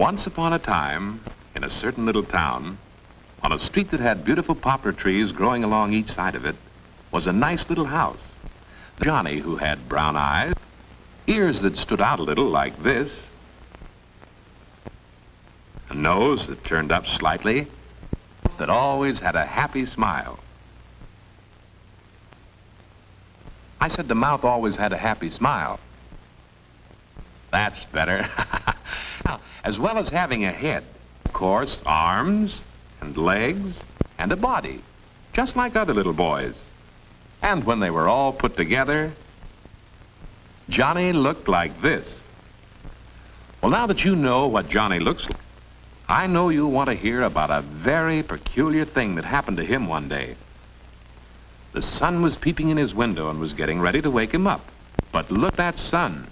Once upon a time, in a certain little town, on a street that had beautiful poplar trees growing along each side of it, was a nice little house. Johnny, who had brown eyes, ears that stood out a little like this, a nose that turned up slightly, that always had a happy smile. I said the mouth always had a happy smile. That's better. Now, as well as having a head, of course, arms and legs and a body, just like other little boys. And when they were all put together, Johnny looked like this. Well, now that you know what Johnny looks like, I know you'll want to hear about a very peculiar thing that happened to him one day. The sun was peeping in his window and was getting ready to wake him up. But look at that sun.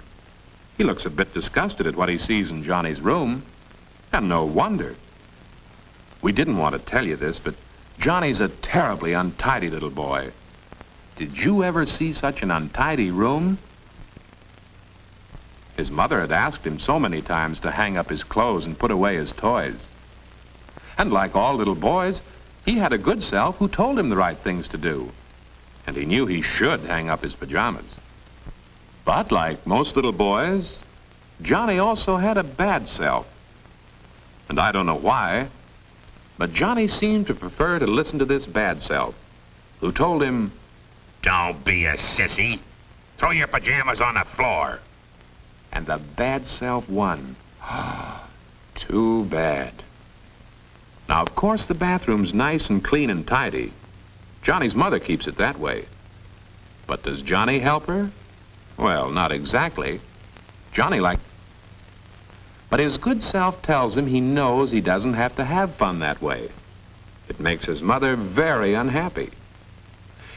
He looks a bit disgusted at what he sees in Johnny's room. And no wonder. We didn't want to tell you this, but Johnny's a terribly untidy little boy. Did you ever see such an untidy room? His mother had asked him so many times to hang up his clothes and put away his toys. And like all little boys, he had a good self who told him the right things to do. And he knew he should hang up his pajamas. But like most little boys, Johnny also had a bad self. And I don't know why, but Johnny seemed to prefer to listen to this bad self, who told him, "Don't be a sissy. Throw your pajamas on the floor." And the bad self won. Too bad. Now, of course, the bathroom's nice and clean and tidy. Johnny's mother keeps it that way. But does Johnny help her? Well, not exactly. Johnny but his good self tells him he knows he doesn't have to have fun that way. It makes his mother very unhappy.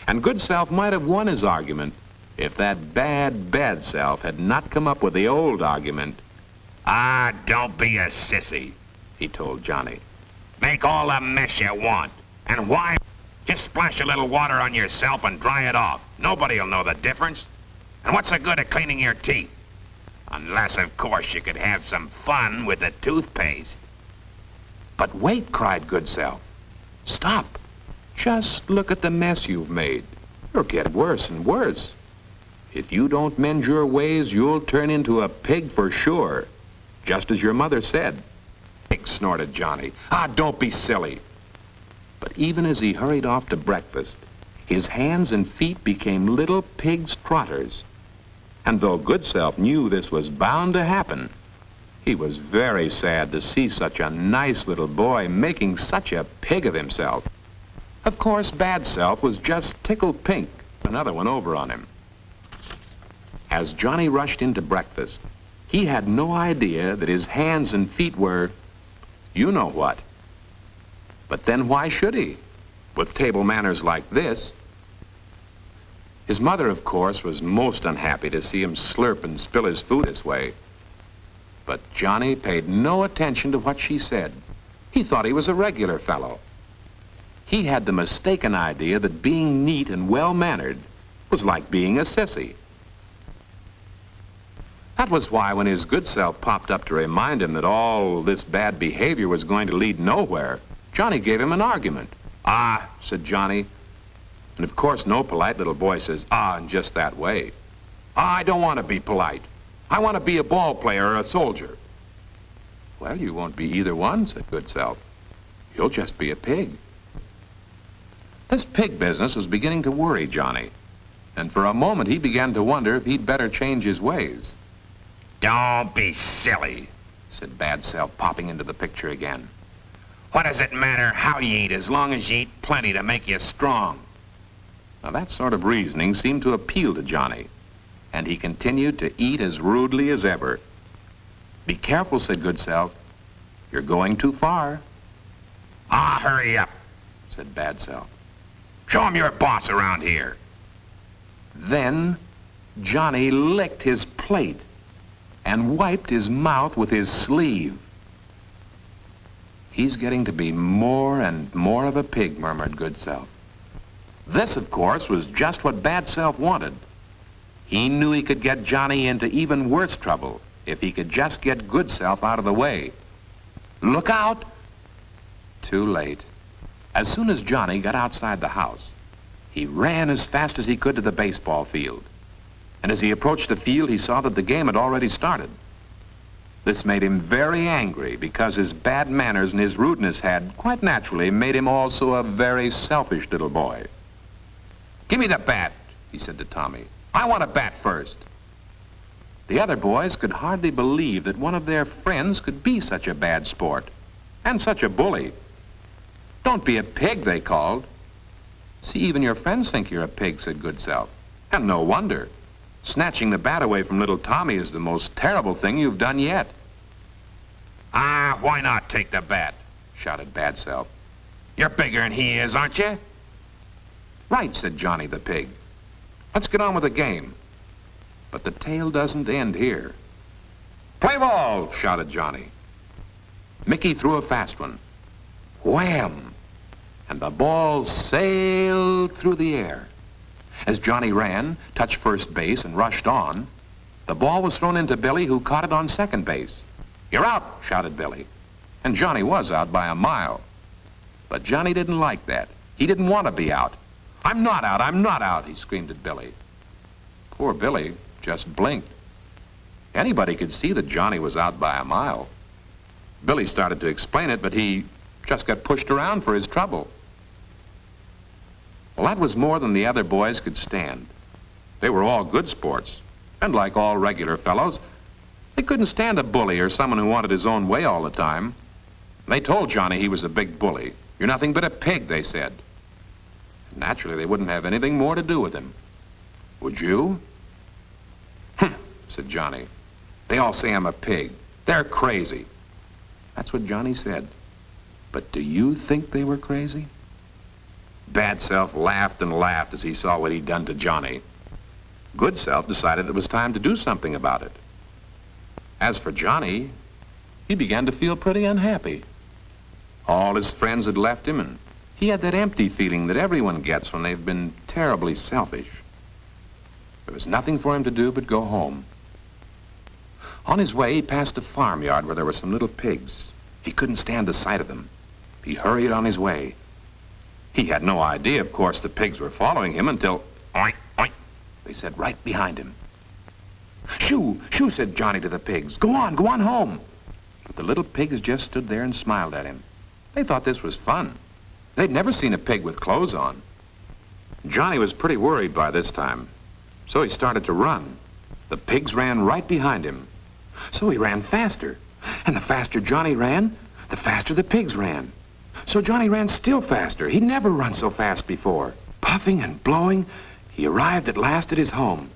And good self might have won his argument if that bad self had not come up with the old argument. "Ah, don't be a sissy," he told Johnny. "Make all the mess you want. And why? Just splash a little water on yourself and dry it off. Nobody'll know the difference. And what's the good of cleaning your teeth? Unless, of course, you could have some fun with the toothpaste." But wait, cried good self. Stop. Just look at the mess you've made. You'll get worse and worse. If you don't mend your ways, you'll turn into a pig for sure, just as your mother said. "Pig," snorted Johnny. "Ah, don't be silly." But even as he hurried off to breakfast, his hands and feet became little pig's trotters. And though good self knew this was bound to happen, he was very sad to see such a nice little boy making such a pig of himself. Of course, bad self was just tickled pink, another one over on him. As Johnny rushed into breakfast, he had no idea that his hands and feet were, you know what. But then why should he, with table manners like this? His mother, of course, was most unhappy to see him slurp and spill his food this way. But Johnny paid no attention to what she said. He thought he was a regular fellow. He had the mistaken idea that being neat and well-mannered was like being a sissy. That was why when his good self popped up to remind him that all this bad behavior was going to lead nowhere, Johnny gave him an argument. "Ah," said Johnny. And of course no polite little boy says "ah" in just that way. "Ah, I don't want to be polite. I want to be a ball player or a soldier." "Well, you won't be either one," said good self. "You'll just be a pig." This pig business was beginning to worry Johnny, and for a moment he began to wonder if he'd better change his ways. "Don't be silly," said bad self, popping into the picture again. "What does it matter how you eat as long as you eat plenty to make you strong?" Now that sort of reasoning seemed to appeal to Johnny, and he continued to eat as rudely as ever. "Be careful," said good self. "You're going too far." "Ah, hurry up," said bad self. "Show him you're boss around here." Then Johnny licked his plate and wiped his mouth with his sleeve. "He's getting to be more and more of a pig," murmured good self. This, of course, was just what bad self wanted. He knew he could get Johnny into even worse trouble if he could just get good self out of the way. Look out! Too late. As soon as Johnny got outside the house, he ran as fast as he could to the baseball field. And as he approached the field, he saw that the game had already started. This made him very angry because his bad manners and his rudeness had, quite naturally, made him also a very selfish little boy. "Give me the bat," he said to Tommy. "I want to bat first." The other boys could hardly believe that one of their friends could be such a bad sport and such a bully. "Don't be a pig," they called. "See, even your friends think you're a pig," said Good Self. "And no wonder. Snatching the bat away from little Tommy is the most terrible thing you've done yet." "Ah, why not take the bat?" shouted Bad Self. "You're bigger than he is, aren't you?" "Right," said Johnny the pig. "Let's get on with the game." But the tale doesn't end here. "Play ball!" shouted Johnny. Mickey threw a fast one. Wham! And the ball sailed through the air. As Johnny ran, touched first base, and rushed on, the ball was thrown into Billy, who caught it on second base. "You're out!" shouted Billy. And Johnny was out by a mile. But Johnny didn't like that. He didn't want to be out. "I'm not out! I'm not out!" he screamed at Billy. Poor Billy just blinked. Anybody could see that Johnny was out by a mile. Billy started to explain it, but he just got pushed around for his trouble. Well, that was more than the other boys could stand. They were all good sports, and like all regular fellows, they couldn't stand a bully or someone who wanted his own way all the time. They told Johnny he was a big bully. "You're nothing but a pig," they said. Naturally, they wouldn't have anything more to do with him. "Would you?" "Humph," said Johnny. "They all say I'm a pig. They're crazy." That's what Johnny said. But do you think they were crazy? Bad Self laughed and laughed as he saw what he'd done to Johnny. Good Self decided it was time to do something about it. As for Johnny, he began to feel pretty unhappy. All his friends had left him, and he had that empty feeling that everyone gets when they've been terribly selfish. There was nothing for him to do but go home. On his way, he passed a farmyard where there were some little pigs. He couldn't stand the sight of them. He hurried on his way. He had no idea, of course, the pigs were following him until, "Oink, oink," they said right behind him. "Shoo, shoo," said Johnny to the pigs. Go on home." But the little pigs just stood there and smiled at him. They thought this was fun. They'd never seen a pig with clothes on. Johnny was pretty worried by this time, so he started to run. The pigs ran right behind him. So he ran faster. And the faster Johnny ran, the faster the pigs ran. So Johnny ran still faster. He'd never run so fast before. Puffing and blowing, he arrived at last at his home,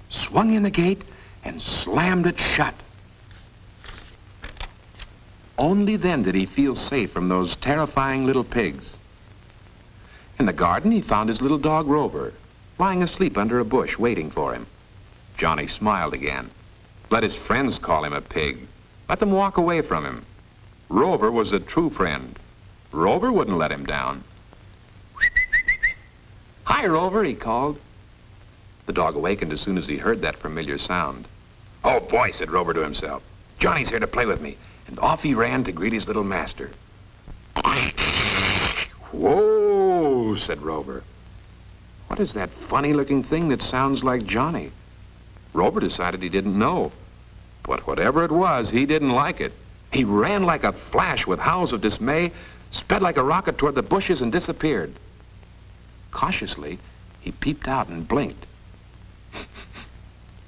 swung in the gate, and slammed it shut. Only then did he feel safe from those terrifying little pigs. In the garden, he found his little dog Rover, lying asleep under a bush, waiting for him. Johnny smiled again. Let his friends call him a pig. Let them walk away from him. Rover was a true friend. Rover wouldn't let him down. "Hi, Rover," he called. The dog awakened as soon as he heard that familiar sound. "Oh, boy," said Rover to himself. "Johnny's here to play with me." And off he ran to greet his little master. "Whoa," said Rover. "What is that funny-looking thing that sounds like Johnny?" Rover decided he didn't know. But whatever it was, he didn't like it. He ran like a flash with howls of dismay, sped like a rocket toward the bushes, and disappeared. Cautiously, he peeped out and blinked.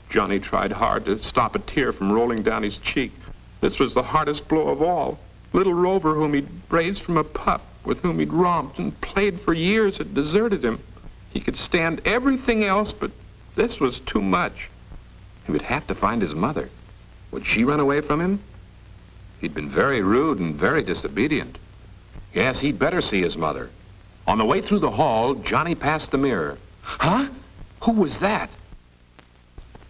Johnny tried hard to stop a tear from rolling down his cheek. This was the hardest blow of all. Little Rover, whom he'd raised from a pup, with whom he'd romped and played for years, had deserted him. He could stand everything else, but this was too much. He would have to find his mother. Would she run away from him? He'd been very rude and very disobedient. Yes, he'd better see his mother. On the way through the hall, Johnny passed the mirror. Huh? Who was that?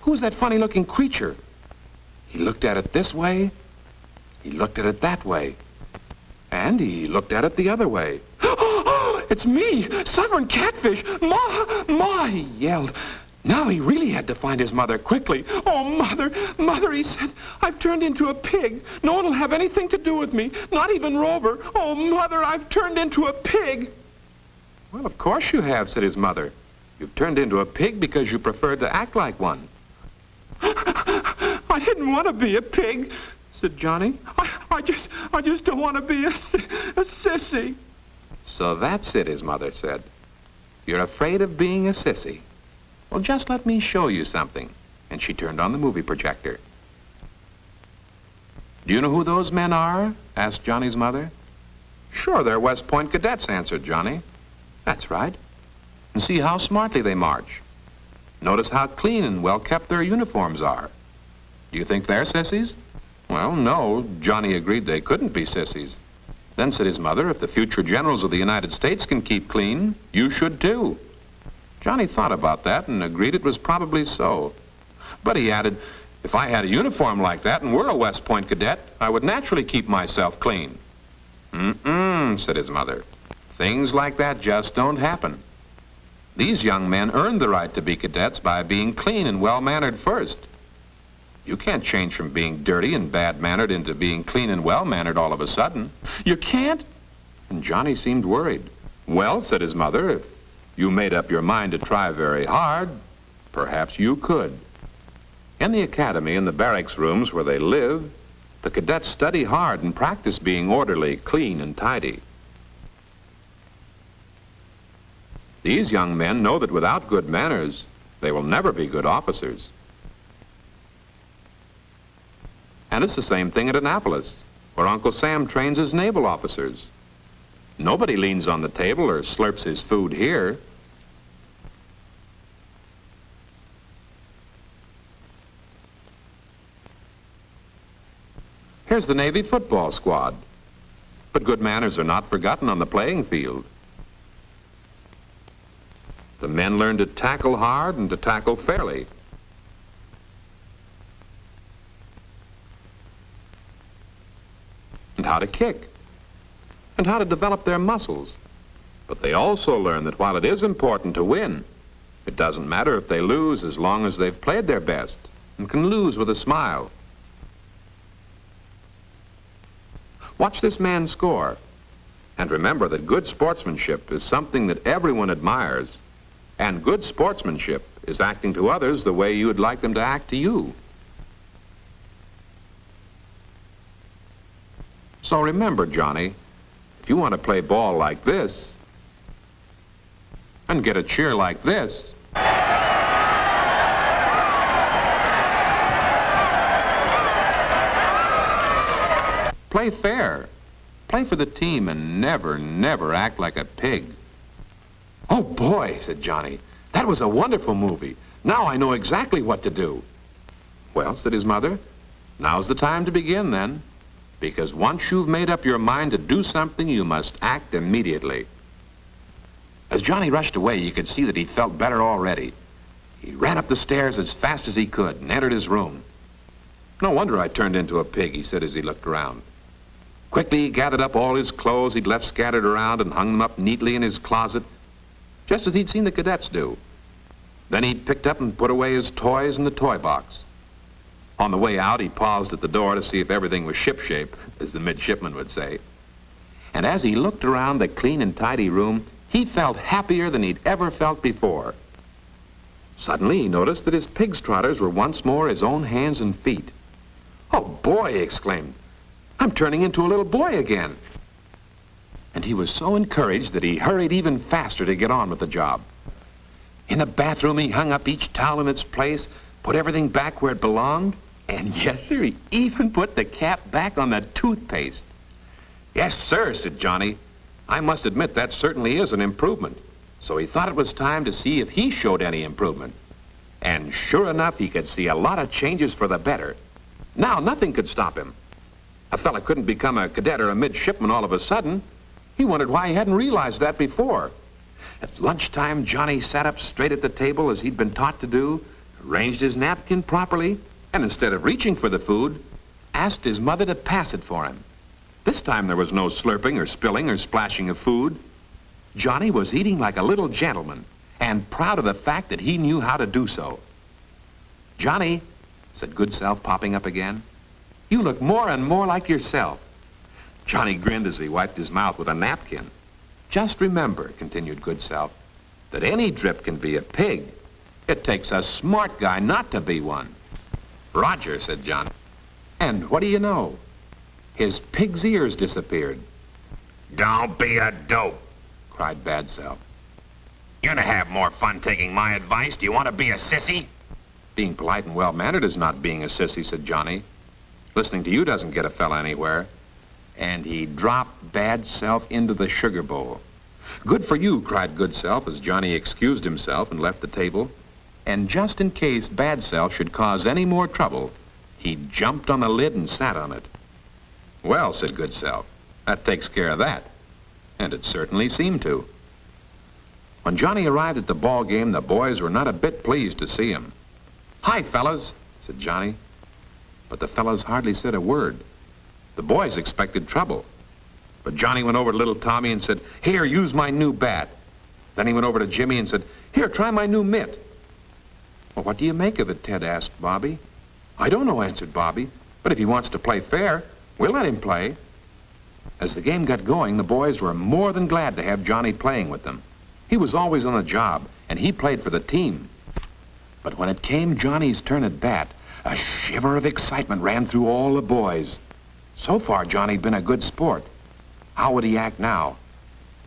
Who was that funny-looking creature? He looked at it this way. He looked at it that way. And he looked at it the other way. "Oh, it's me, Sovereign Catfish! Ma, he yelled. Now he really had to find his mother quickly. "Oh, Mother, Mother," he said, "I've turned into a pig. No one will have anything to do with me, not even Rover. Oh, Mother, I've turned into a pig." "Well, of course you have," said his mother. "You've turned into a pig because you preferred to act like one." "I didn't want to be a pig," said Johnny. I just don't want to be a sissy." "So that's it," his mother said. "You're afraid of being a sissy. Well, just let me show you something." And she turned on the movie projector. "Do you know who those men are?" asked Johnny's mother. "Sure, they're West Point cadets," answered Johnny. "That's right. And see how smartly they march. Notice how clean and well-kept their uniforms are. Do you think they're sissies?" "Well, no," Johnny agreed they couldn't be sissies. Then said his mother, "If the future generals of the United States can keep clean, you should too." Johnny thought about that and agreed it was probably so. But he added, "If I had a uniform like that and were a West Point cadet, I would naturally keep myself clean." "Mm-mm," said his mother. "Things like that just don't happen. These young men earned the right to be cadets by being clean and well-mannered first. You can't change from being dirty and bad-mannered into being clean and well-mannered all of a sudden." "You can't?" And Johnny seemed worried. "Well," said his mother, "if you made up your mind to try very hard, perhaps you could." In the academy and the barracks rooms where they live, the cadets study hard and practice being orderly, clean, and tidy. These young men know that without good manners, they will never be good officers. And it's the same thing at Annapolis, where Uncle Sam trains his naval officers. Nobody leans on the table or slurps his food here. Here's the Navy football squad. But good manners are not forgotten on the playing field. The men learn to tackle hard and to tackle fairly. And how to kick, and how to develop their muscles. But they also learn that while it is important to win, it doesn't matter if they lose as long as they've played their best and can lose with a smile. Watch this man score, and remember that good sportsmanship is something that everyone admires, and good sportsmanship is acting to others the way you would like them to act to you. So remember, Johnny, if you want to play ball like this and get a cheer like this, play fair, play for the team, and never, never act like a pig. "Oh, boy," said Johnny, "that was a wonderful movie. Now I know exactly what to do." "Well," said his mother, "now's the time to begin then. Because once you've made up your mind to do something, you must act immediately." As Johnny rushed away, you could see that he felt better already. He ran up the stairs as fast as he could and entered his room. "No wonder I turned into a pig," he said as he looked around. Quickly, he gathered up all his clothes he'd left scattered around and hung them up neatly in his closet, just as he'd seen the cadets do. Then he picked up and put away his toys in the toy box. On the way out, he paused at the door to see if everything was shipshape, as the midshipman would say. And as he looked around the clean and tidy room, he felt happier than he'd ever felt before. Suddenly, he noticed that his pig's trotters were once more his own hands and feet. "Oh, boy," he exclaimed, "I'm turning into a little boy again." And he was so encouraged that he hurried even faster to get on with the job. In the bathroom, he hung up each towel in its place, put everything back where it belonged, and yes, sir, he even put the cap back on the toothpaste. "Yes, sir," said Johnny. "I must admit that certainly is an improvement." So he thought it was time to see if he showed any improvement. And sure enough, he could see a lot of changes for the better. Now, nothing could stop him. A fella couldn't become a cadet or a midshipman all of a sudden. He wondered why he hadn't realized that before. At lunchtime, Johnny sat up straight at the table as he'd been taught to do, arranged his napkin properly, and instead of reaching for the food, asked his mother to pass it for him. This time there was no slurping or spilling or splashing of food. Johnny was eating like a little gentleman, and proud of the fact that he knew how to do so. "Johnny," said Good Self, popping up again, "you look more and more like yourself." Johnny grinned as he wiped his mouth with a napkin. "Just remember," continued Good Self, "that any drip can be a pig. It takes a smart guy not to be one." "Roger," said Johnny. And what do you know? His pig's ears disappeared. "Don't be a dope," cried Bad Self. "You're gonna have more fun taking my advice. Do you want to be a sissy?" "Being polite and well-mannered is not being a sissy," said Johnny. "Listening to you doesn't get a fella anywhere." And he dropped Bad Self into the sugar bowl. "Good for you," cried Good Self as Johnny excused himself and left the table. And just in case Bad Self should cause any more trouble, he jumped on the lid and sat on it. "Well," said Good Self, "that takes care of that." And it certainly seemed to. When Johnny arrived at the ball game, the boys were not a bit pleased to see him. "Hi, fellas," said Johnny. But the fellas hardly said a word. The boys expected trouble. But Johnny went over to little Tommy and said, "Here, use my new bat." Then he went over to Jimmy and said, "Here, try my new mitt." "Well, what do you make of it?" Ted asked Bobby. "I don't know," answered Bobby. "But if he wants to play fair, we'll let him play." As the game got going, the boys were more than glad to have Johnny playing with them. He was always on the job, and he played for the team. But when it came Johnny's turn at bat, a shiver of excitement ran through all the boys. So far, Johnny'd been a good sport. How would he act now?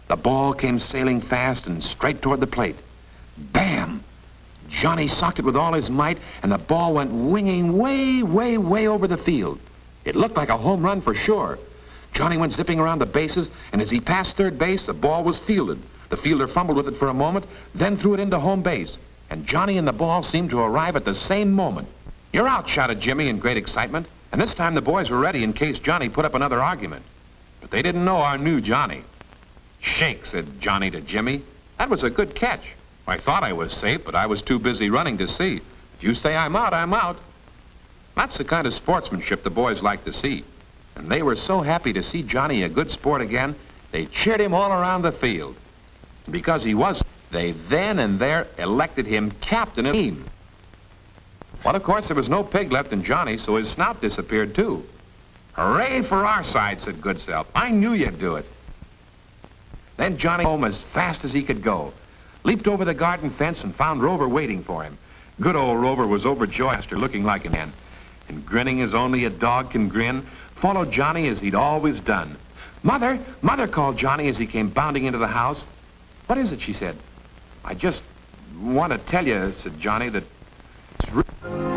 The ball came sailing fast and straight toward the plate. Bam! Johnny socked it with all his might, and the ball went winging way, way, way over the field. It looked like a home run for sure. Johnny went zipping around the bases, and as he passed third base, the ball was fielded. The fielder fumbled with it for a moment, then threw it into home base. And Johnny and the ball seemed to arrive at the same moment. "You're out," shouted Jimmy in great excitement. And this time the boys were ready in case Johnny put up another argument. But they didn't know our new Johnny. "Shake," said Johnny to Jimmy. "That was a good catch. I thought I was safe, but I was too busy running to see. If you say I'm out, I'm out." That's the kind of sportsmanship the boys like to see. And they were so happy to see Johnny a good sport again, they cheered him all around the field. And because he was, they then and there elected him captain of the team. Well, of course, there was no pig left in Johnny, so his snout disappeared, too. "Hooray for our side," said Good Self. "I knew you'd do it." Then Johnny home as fast as he could go, leaped over the garden fence and found Rover waiting for him. Good old Rover was overjoyed after looking like a man, and grinning as only a dog can grin, followed Johnny as he'd always done. "Mother, Mother," called Johnny as he came bounding into the house. "What is it?" she said. "I just want to tell you," said Johnny, "that it's